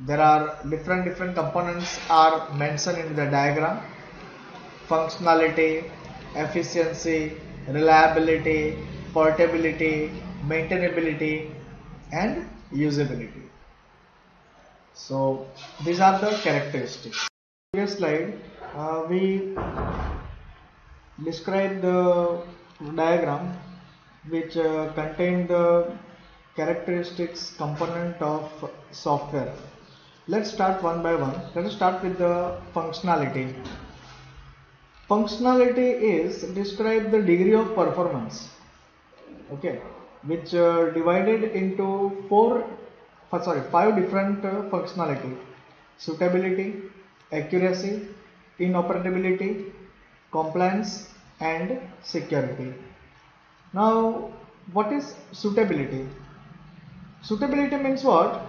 There are different components are mentioned in the diagram: functionality, efficiency, reliability, portability, maintainability, and usability. So these are the characteristics. Previous slide, we describe the diagram which contain the characteristics component of software. Let's start one by one. Let us start with the functionality. Functionality is describe the degree of performance, okay, which divided into five different functionality: suitability, accuracy, inoperability, compliance, and security. Now, what is suitability? Suitability means what?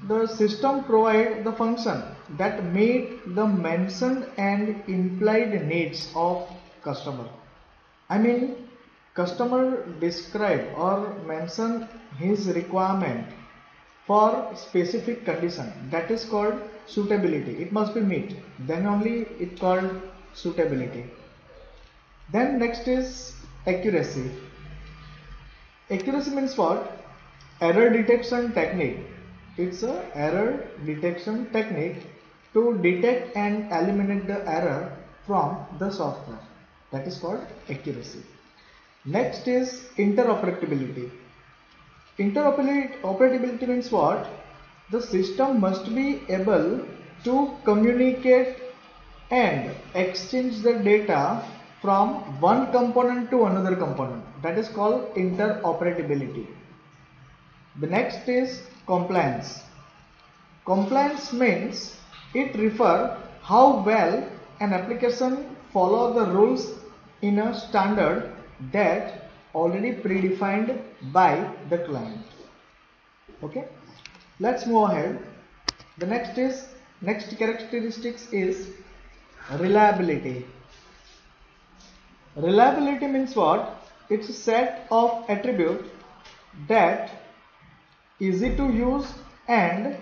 The system provide the function that meet the mentioned and implied needs of customer. I mean, customer describe or mention his requirement for specific condition, that is called suitability. It must be meet, then only it called suitability. Then next is accuracy. Accuracy means what? Error detection technique. It's a error detection technique to detect and eliminate the error from the software. That is called accuracy. Next is interoperability. Interoperability means what? The system must be able to communicate and exchange the data from one component to another component. That is called interoperability. The next is compliance. Compliance means it refers how well an application follow the rules in a standard that already predefined by the client. Okay, let's move ahead. The next characteristics is reliability. Reliability means what? It's a set of attributes that easy to use and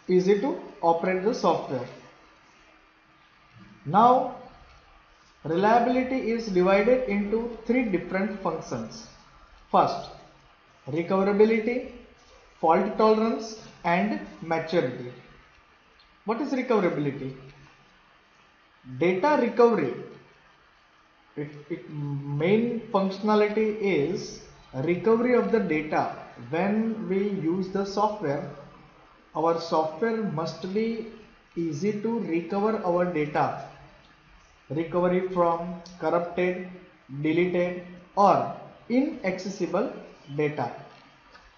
easy to operate the software. Now, reliability is divided into three different functions. First, recoverability, fault tolerance, and maturity. What is recoverability? Data recovery. Its main functionality is recovery of the data. When we use the software, our software must be easy to recover our data. Recovery from corrupted, deleted, or inaccessible data.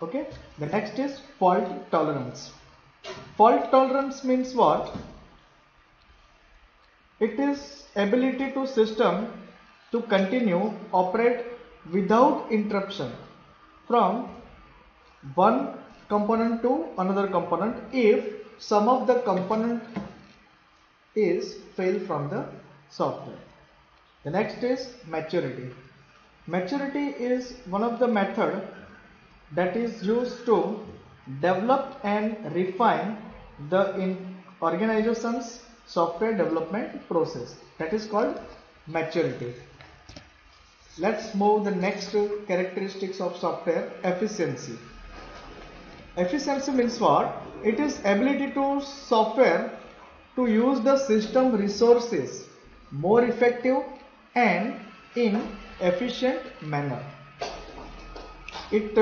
Okay. The next is fault tolerance. Fault tolerance means what? It is ability to system to continue operate without interruption from one component to another component if some of the component is fail from the software. The next is maturity. Maturity is one of the method that is used to develop and refine the organization's software development process. That is called maturity. Let's move the next characteristics of software: efficiency. Efficiency means what? It is ability to software to use the system resources more effective and in efficient manner. It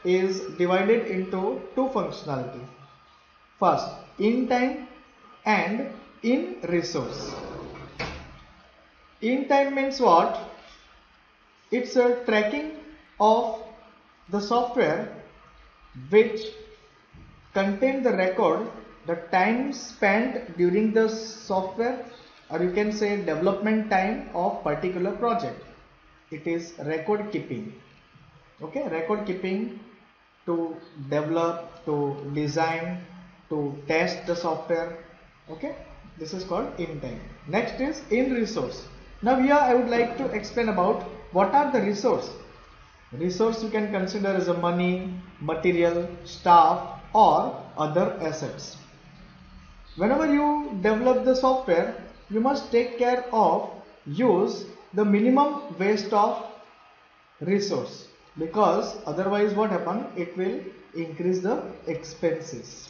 is divided into two functionality. First, in time and in resource. In time means what? It's a tracking of the software which contain the record the time spent during the software, or you can say development time of particular project. It is record keeping. Okay, record keeping to develop, to design, to test the software. Okay, this is called in time. Next is in resource. Now here I would like to explain about what are the resource. Resource you can consider as a money, material, staff, or other assets. Whenever you develop the software, you must take care of use the minimum waste of resource, because otherwise what happen, it will increase the expenses.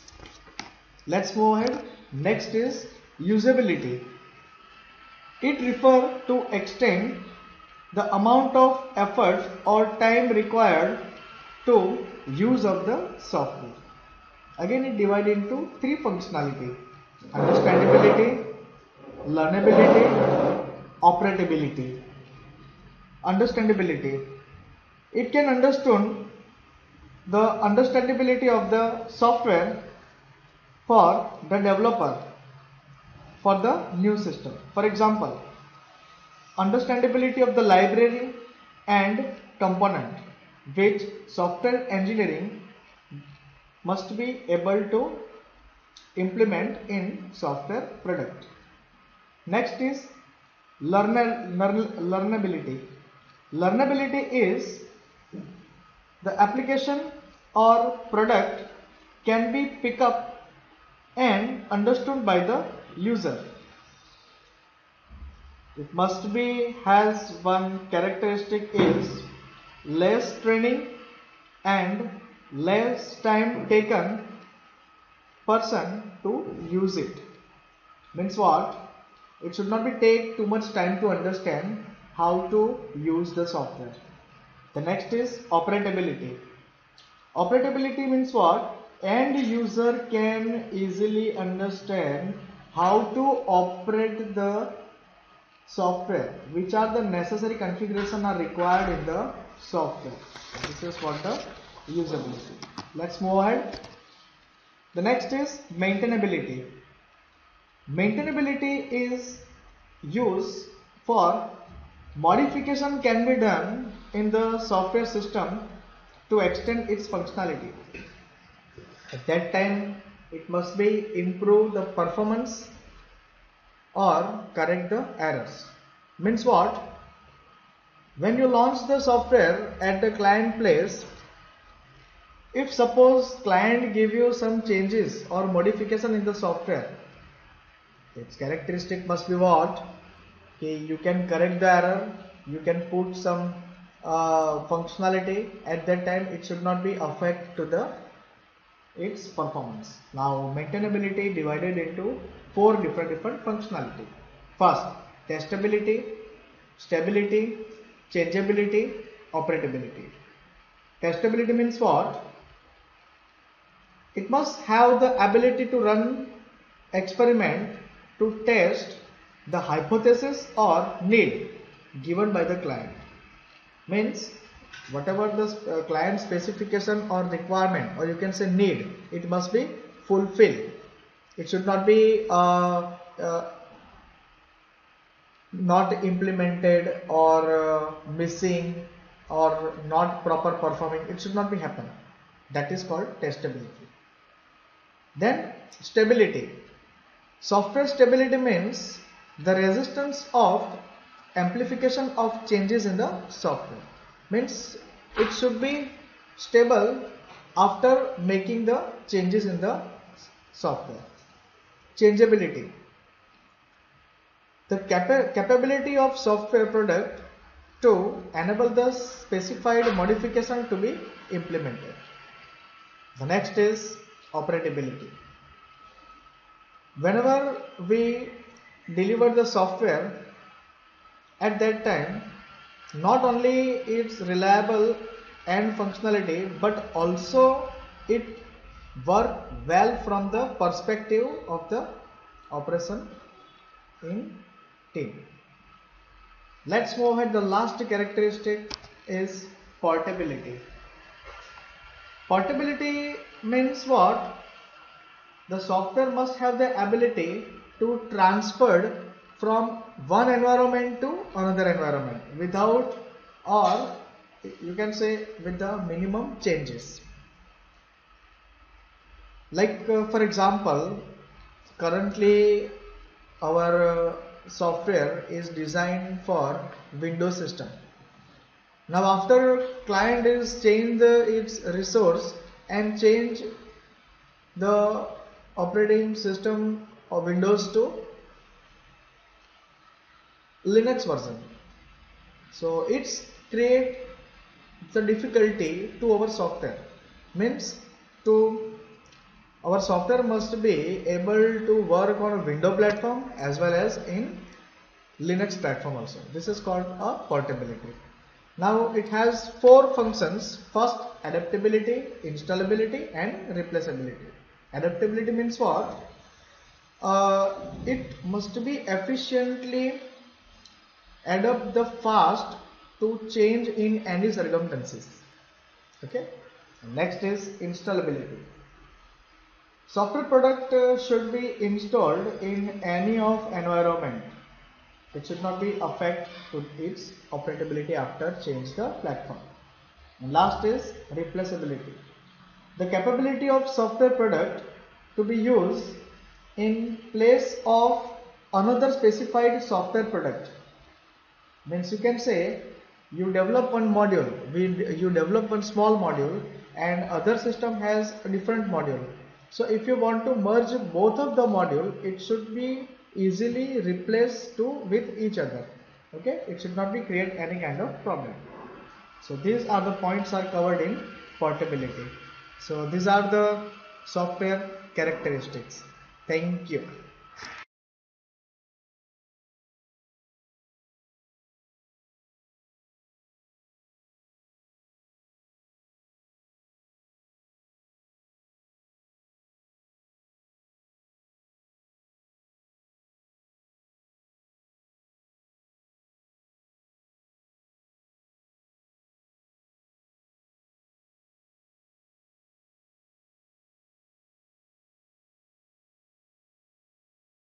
Let's move ahead. Next is usability. It refers to extend the amount of effort or time required to use of the software. Again, it divided into three functionality: understandability, learnability, operability. Understandability. It can understand the understandability of the software for the developer for the new system. For example, understandability of the library and component, which software engineering must be able to implement in software product. Next is learnability. Learnability is the application or product can be picked up and understood by the user. It must be has one characteristic is less training and less time taken person to use it. Means what? It should not be take too much time to understand how to use the software. The next is operability. Operability means what? End user can easily understand how to operate the software, which are the necessary configuration are required in the software. This is what the usability. Let's move ahead. The next is maintainability. Maintainability is used for modification can be done in the software system to extend its functionality. At that time, it must be improve the performance or correct the errors. Means what? When you launch the software at the client place, if suppose client give you some changes or modification in the software, its characteristic must be what? Okay, you can correct the error, you can put some functionality. At that time, it should not be affect to its performance. Now, maintainability divided into four different functionality. First, testability, stability, changeability, operability. Testability means what? It must have the ability to run experiment to test the hypothesis or need given by the client. Means whatever the client specification or requirement, or you can say need, it must be fulfilled. It should not be not implemented or missing or not proper performing. It should not be happen. That is called testability. Then stability. Software stability means the resistance of amplification of changes in the software. Means it should be stable after making the changes in the software. Changeability. The capability of software product to enable the specified modification to be implemented. The next is operability. Whenever we deliver the software, at that time, not only it's reliable and functionality, but also it work well from the perspective of the operation in team. Let's move ahead. The last characteristic is portability. Portability means what? The software must have the ability to transfer from one environment to another environment without, or you can say with the minimum changes. Like for example, currently our software is designed for Windows system. Now after client is change its resource and change the operating system or Windows to Linux version. So it's create the difficulty to our software, means to our software must be able to work on a Windows platform as well as in Linux platform also. This is called a portability. Now it has four functions. First, adaptability, installability and replaceability. Adaptability means what? It must be efficiently adapt the fast to change in any circumstances. Okay. Next is installability. Software product should be installed in any of environment. It should not be affect to its operability after change the platform. And last is replaceability. The capability of software product to be used in place of another specified software product. Means you can say you develop one module, you develop one small module and other system has a different module. So if you want to merge both of the module, it should be easily replaced with each other. Okay, it should not be create any kind of problem. So these are the points are covered in portability. So these are the software characteristics. Thank you.